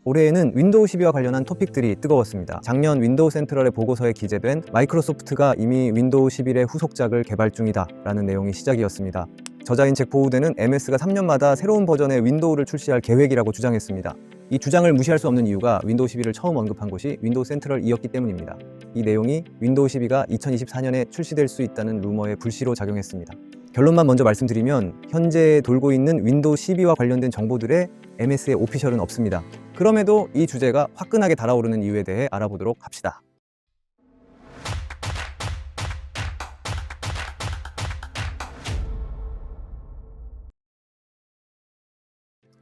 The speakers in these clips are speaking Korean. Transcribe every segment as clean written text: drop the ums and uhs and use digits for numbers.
올해에는 윈도우 12와 관련한 토픽들이 뜨거웠습니다. 작년 윈도우 센트럴의 보고서에 기재된 마이크로소프트가 이미 윈도우 11의 후속작을 개발 중이다 라는 내용이 시작이었습니다. 저자인 잭 보우드는 MS가 3년마다 새로운 버전의 윈도우를 출시할 계획이라고 주장했습니다. 이 주장을 무시할 수 없는 이유가 윈도우 11을 처음 언급한 곳이 윈도우 센트럴이었기 때문입니다. 이 내용이 윈도우 12가 2024년에 출시될 수 있다는 루머에 불씨로 작용했습니다. 결론만 먼저 말씀드리면 현재 돌고 있는 윈도우 12와 관련된 정보들에 MS의 오피셜은 없습니다. 그럼에도 이 주제가 화끈하게 달아오르는 이유에 대해 알아보도록 합시다.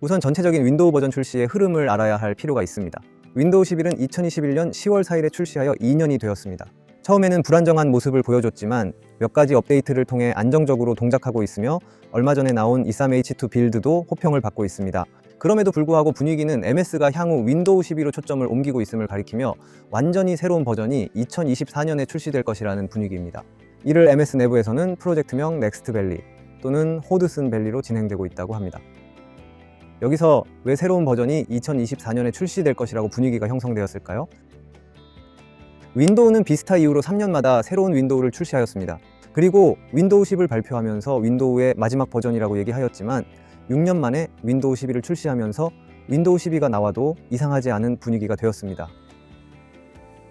우선 전체적인 윈도우 버전 출시의 흐름을 알아야 할 필요가 있습니다. 윈도우 11은 2021년 10월 4일에 출시하여 2년이 되었습니다. 처음에는 불안정한 모습을 보여줬지만 몇 가지 업데이트를 통해 안정적으로 동작하고 있으며 얼마 전에 나온 23H2 빌드도 호평을 받고 있습니다. 그럼에도 불구하고 분위기는 MS가 향후 윈도우 12로 초점을 옮기고 있음을 가리키며 완전히 새로운 버전이 2024년에 출시될 것이라는 분위기입니다. 이를 MS 내부에서는 프로젝트명 넥스트 밸리 또는 호드슨 밸리로 진행되고 있다고 합니다. 여기서 왜 새로운 버전이 2024년에 출시될 것이라고 분위기가 형성되었을까요? 윈도우는 비스타 이후로 3년마다 새로운 윈도우를 출시하였습니다. 그리고 윈도우 10을 발표하면서 윈도우의 마지막 버전이라고 얘기하였지만 6년 만에 윈도우 11을 출시하면서 윈도우 12가 나와도 이상하지 않은 분위기가 되었습니다.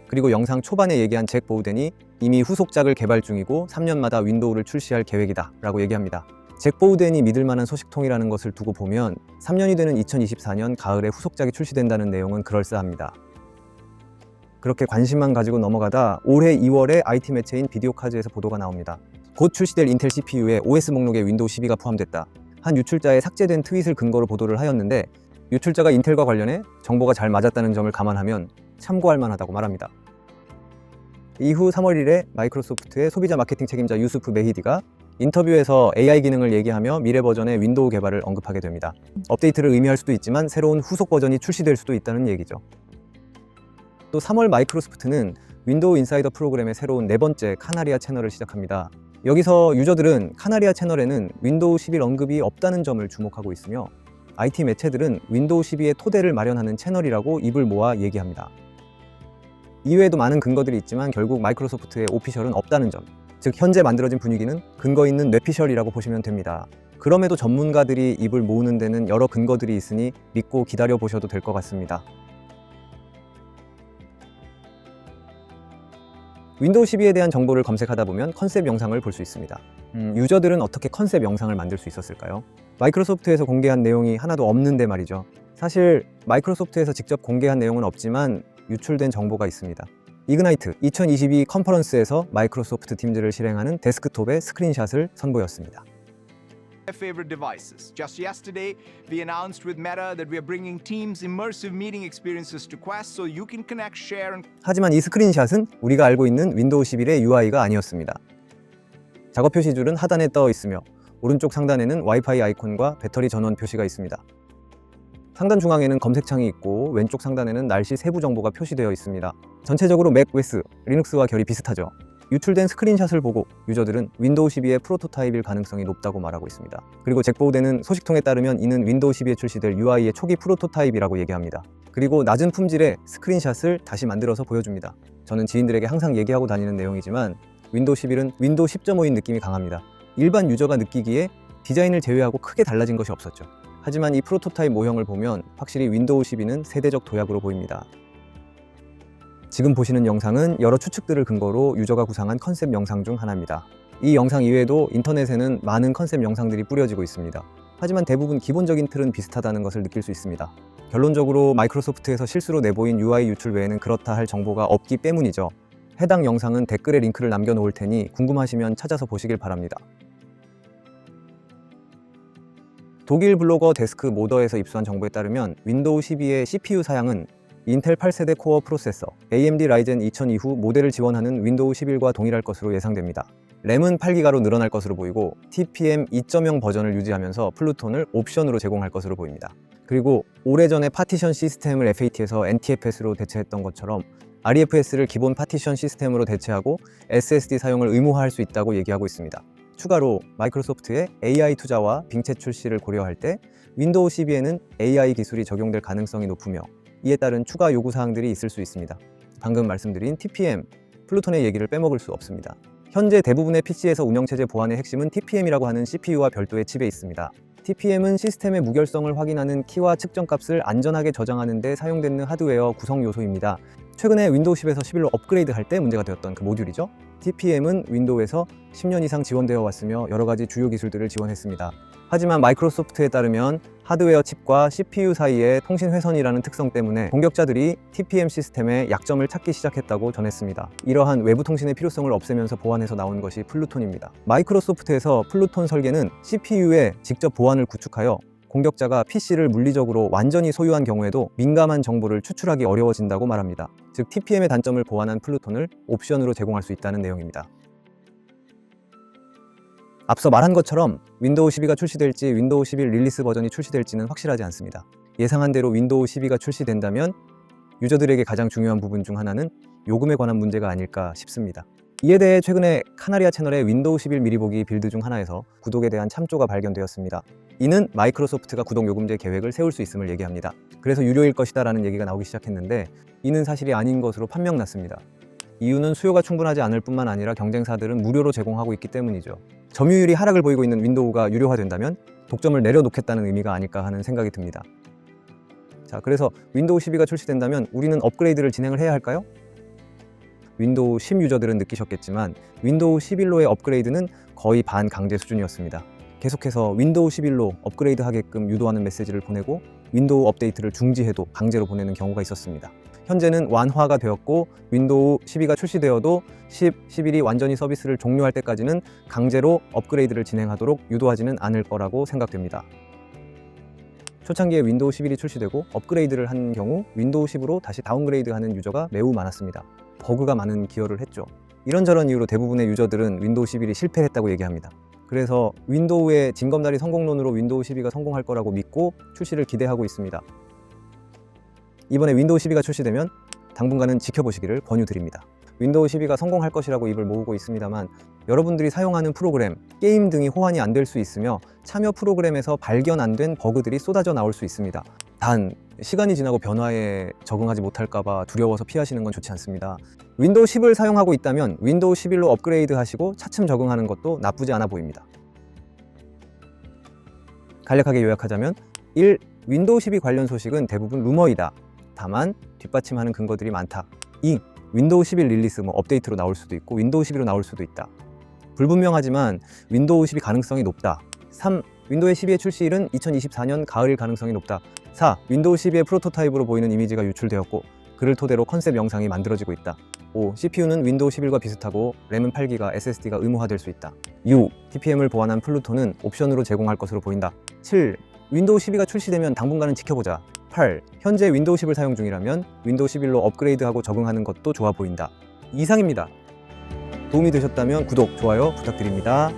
그리고 영상 초반에 얘기한 잭 보우덴이 이미 후속작을 개발 중이고 3년마다 윈도우를 출시할 계획이다 라고 얘기합니다. 잭 보우덴이 믿을 만한 소식통이라는 것을 두고 보면 3년이 되는 2024년 가을에 후속작이 출시된다는 내용은 그럴싸합니다. 그렇게 관심만 가지고 넘어가다 올해 2월에 IT 매체인 비디오카즈에서 보도가 나옵니다. 곧 출시될 인텔 CPU에 OS 목록에 윈도우 12가 포함됐다. 한 유출자의 삭제된 트윗을 근거로 보도를 하였는데 유출자가 인텔과 관련해 정보가 잘 맞았다는 점을 감안하면 참고할 만하다고 말합니다. 이후 3월 1일에 마이크로소프트의 소비자 마케팅 책임자 유수프 메히디가 인터뷰에서 AI 기능을 얘기하며 미래 버전의 윈도우 개발을 언급하게 됩니다. 업데이트를 의미할 수도 있지만 새로운 후속 버전이 출시될 수도 있다는 얘기죠. 또 3월 마이크로소프트는 윈도우 인사이더 프로그램의 새로운 네 번째 카나리아 채널을 시작합니다. 여기서 유저들은 카나리아 채널에는 윈도우 11 언급이 없다는 점을 주목하고 있으며 IT 매체들은 윈도우 12의 토대를 마련하는 채널이라고 입을 모아 얘기합니다. 이외에도 많은 근거들이 있지만 결국 마이크로소프트의 오피셜은 없다는 점, 즉 현재 만들어진 분위기는 근거 있는 뇌피셜이라고 보시면 됩니다. 그럼에도 전문가들이 입을 모으는 데는 여러 근거들이 있으니 믿고 기다려보셔도 될 것 같습니다. 윈도우 12에 대한 정보를 검색하다 보면 컨셉 영상을 볼 수 있습니다. 유저들은 어떻게 컨셉 영상을 만들 수 있었을까요? 마이크로소프트에서 공개한 내용이 하나도 없는데 말이죠. 사실 마이크로소프트에서 직접 공개한 내용은 없지만 유출된 정보가 있습니다. 이그나이트 2022 컨퍼런스에서 마이크로소프트 팀즈를 실행하는 데스크톱의 스크린샷을 선보였습니다. Favorite devices. Just yesterday, we announced with Meta that we are bringing Teams immersive meeting experiences to Quest so you can connect, share, and 하지만 이 스크린샷은 우리가 알고 있는 윈도우 11의 UI가 아니었습니다. 작업 표시줄은 하단에 떠 있으며 오른쪽 상단에는 와이파이 아이콘과 배터리 전원 표시가 있습니다. 상단 중앙에는 검색창이 있고 왼쪽 상단에는 날씨 세부 정보가 표시되어 있습니다. 전체적으로 맥 OS, 리눅스와 결이 비슷하죠. 유출된 스크린샷을 보고 유저들은 윈도우 12의 프로토타입일 가능성이 높다고 말하고 있습니다. 그리고 잭 보우덴은 소식통에 따르면 이는 윈도우 12에 출시될 UI의 초기 프로토타입이라고 얘기합니다. 그리고 낮은 품질의 스크린샷을 다시 만들어서 보여줍니다. 저는 지인들에게 항상 얘기하고 다니는 내용이지만 윈도우 11은 윈도우 10.5인 느낌이 강합니다. 일반 유저가 느끼기에 디자인을 제외하고 크게 달라진 것이 없었죠. 하지만 이 프로토타입 모형을 보면 확실히 윈도우 12는 세대적 도약으로 보입니다. 지금 보시는 영상은 여러 추측들을 근거로 유저가 구상한 컨셉 영상 중 하나입니다. 이 영상 이외에도 인터넷에는 많은 컨셉 영상들이 뿌려지고 있습니다. 하지만 대부분 기본적인 틀은 비슷하다는 것을 느낄 수 있습니다. 결론적으로 마이크로소프트에서 실수로 내보인 UI 유출 외에는 그렇다 할 정보가 없기 때문이죠. 해당 영상은 댓글에 링크를 남겨놓을 테니 궁금하시면 찾아서 보시길 바랍니다. 독일 블로거 데스크 모더에서 입수한 정보에 따르면 윈도우 12의 CPU 사양은 인텔 8세대 코어 프로세서, AMD 라이젠 2000 이후 모델을 지원하는 윈도우 11과 동일할 것으로 예상됩니다. 램은 8기가로 늘어날 것으로 보이고 TPM 2.0 버전을 유지하면서 플루톤을 옵션으로 제공할 것으로 보입니다. 그리고 오래전에 파티션 시스템을 FAT에서 NTFS로 대체했던 것처럼 REFS를 기본 파티션 시스템으로 대체하고 SSD 사용을 의무화할 수 있다고 얘기하고 있습니다. 추가로 마이크로소프트의 AI 투자와 빙체 출시를 고려할 때 윈도우 12에는 AI 기술이 적용될 가능성이 높으며 이에 따른 추가 요구사항들이 있을 수 있습니다. 방금 말씀드린 TPM, 플루톤의 얘기를 빼먹을 수 없습니다. 현재 대부분의 PC에서 운영체제 보안의 핵심은 TPM이라고 하는 CPU와 별도의 칩에 있습니다. TPM은 시스템의 무결성을 확인하는 키와 측정값을 안전하게 저장하는 데 사용되는 하드웨어 구성 요소입니다. 최근에 윈도우 10에서 11로 업그레이드 할 때 문제가 되었던 그 모듈이죠. TPM은 윈도우에서 10년 이상 지원되어 왔으며 여러 가지 주요 기술들을 지원했습니다. 하지만 마이크로소프트에 따르면 하드웨어 칩과 CPU 사이의 통신 회선이라는 특성 때문에 공격자들이 TPM 시스템의 약점을 찾기 시작했다고 전했습니다. 이러한 외부 통신의 필요성을 없애면서 보완해서 나온 것이 플루톤입니다. 마이크로소프트에서 플루톤 설계는 CPU에 직접 보안을 구축하여 공격자가 PC를 물리적으로 완전히 소유한 경우에도 민감한 정보를 추출하기 어려워진다고 말합니다. 즉 TPM의 단점을 보완한 플루톤을 옵션으로 제공할 수 있다는 내용입니다. 앞서 말한 것처럼 윈도우 12가 출시될지 윈도우 11 릴리스 버전이 출시될지는 확실하지 않습니다. 예상한 대로 윈도우 12가 출시된다면 유저들에게 가장 중요한 부분 중 하나는 요금에 관한 문제가 아닐까 싶습니다. 이에 대해 최근에 카나리아 채널의 윈도우 11 미리 보기 빌드 중 하나에서 구독에 대한 참조가 발견되었습니다. 이는 마이크로소프트가 구독 요금제 계획을 세울 수 있음을 얘기합니다. 그래서 유료일 것이다 라는 얘기가 나오기 시작했는데 이는 사실이 아닌 것으로 판명났습니다. 이유는 수요가 충분하지 않을 뿐만 아니라 경쟁사들은 무료로 제공하고 있기 때문이죠. 점유율이 하락을 보이고 있는 윈도우가 유료화된다면 독점을 내려놓겠다는 의미가 아닐까 하는 생각이 듭니다. 자, 그래서 윈도우 12가 출시된다면 우리는 업그레이드를 진행을 해야 할까요? 윈도우 10 유저들은 느끼셨겠지만 윈도우 11로의 업그레이드는 거의 반강제 수준이었습니다. 계속해서 윈도우 11로 업그레이드 하게끔 유도하는 메시지를 보내고 윈도우 업데이트를 중지해도 강제로 보내는 경우가 있었습니다. 현재는 완화가 되었고 윈도우 12가 출시되어도 10, 11이 완전히 서비스를 종료할 때까지는 강제로 업그레이드를 진행하도록 유도하지는 않을 거라고 생각됩니다. 초창기에 윈도우 11이 출시되고 업그레이드를 한 경우 윈도우 10으로 다시 다운그레이드하는 유저가 매우 많았습니다. 버그가 많은 기여를 했죠. 이런저런 이유로 대부분의 유저들은 윈도우 11이 실패했다고 얘기합니다. 그래서 윈도우의 징검다리 성공론으로 윈도우 12가 성공할 거라고 믿고 출시를 기대하고 있습니다. 이번에 윈도우 12가 출시되면 당분간은 지켜보시기를 권유드립니다. 윈도우 12가 성공할 것이라고 입을 모으고 있습니다만 여러분들이 사용하는 프로그램, 게임 등이 호환이 안 될 수 있으며 참여 프로그램에서 발견 안 된 버그들이 쏟아져 나올 수 있습니다. 단, 시간이 지나고 변화에 적응하지 못할까 봐 두려워서 피하시는 건 좋지 않습니다. 윈도우 10을 사용하고 있다면 윈도우 11로 업그레이드 하시고 차츰 적응하는 것도 나쁘지 않아 보입니다. 간략하게 요약하자면 1. 윈도우 12 관련 소식은 대부분 루머이다. 다만 뒷받침하는 근거들이 많다. 2. 윈도우 11 릴리스 업데이트로 나올 수도 있고 윈도우 12로 나올 수도 있다. 불분명하지만 윈도우 12 가능성이 높다. 3. 윈도우 12의 출시일은 2024년 가을일 가능성이 높다. 4. 윈도우 12의 프로토타입으로 보이는 이미지가 유출되었고 그를 토대로 컨셉 영상이 만들어지고 있다. 5. CPU는 윈도우 11과 비슷하고 램은 8기가, SSD가 의무화될 수 있다. 6. TPM을 보완한 플루톤은 옵션으로 제공할 것으로 보인다. 7. 윈도우 12가 출시되면 당분간은 지켜보자. 8. 현재 윈도우 10을 사용 중이라면 윈도우 11로 업그레이드하고 적응하는 것도 좋아 보인다. 이상입니다. 도움이 되셨다면 구독, 좋아요 부탁드립니다.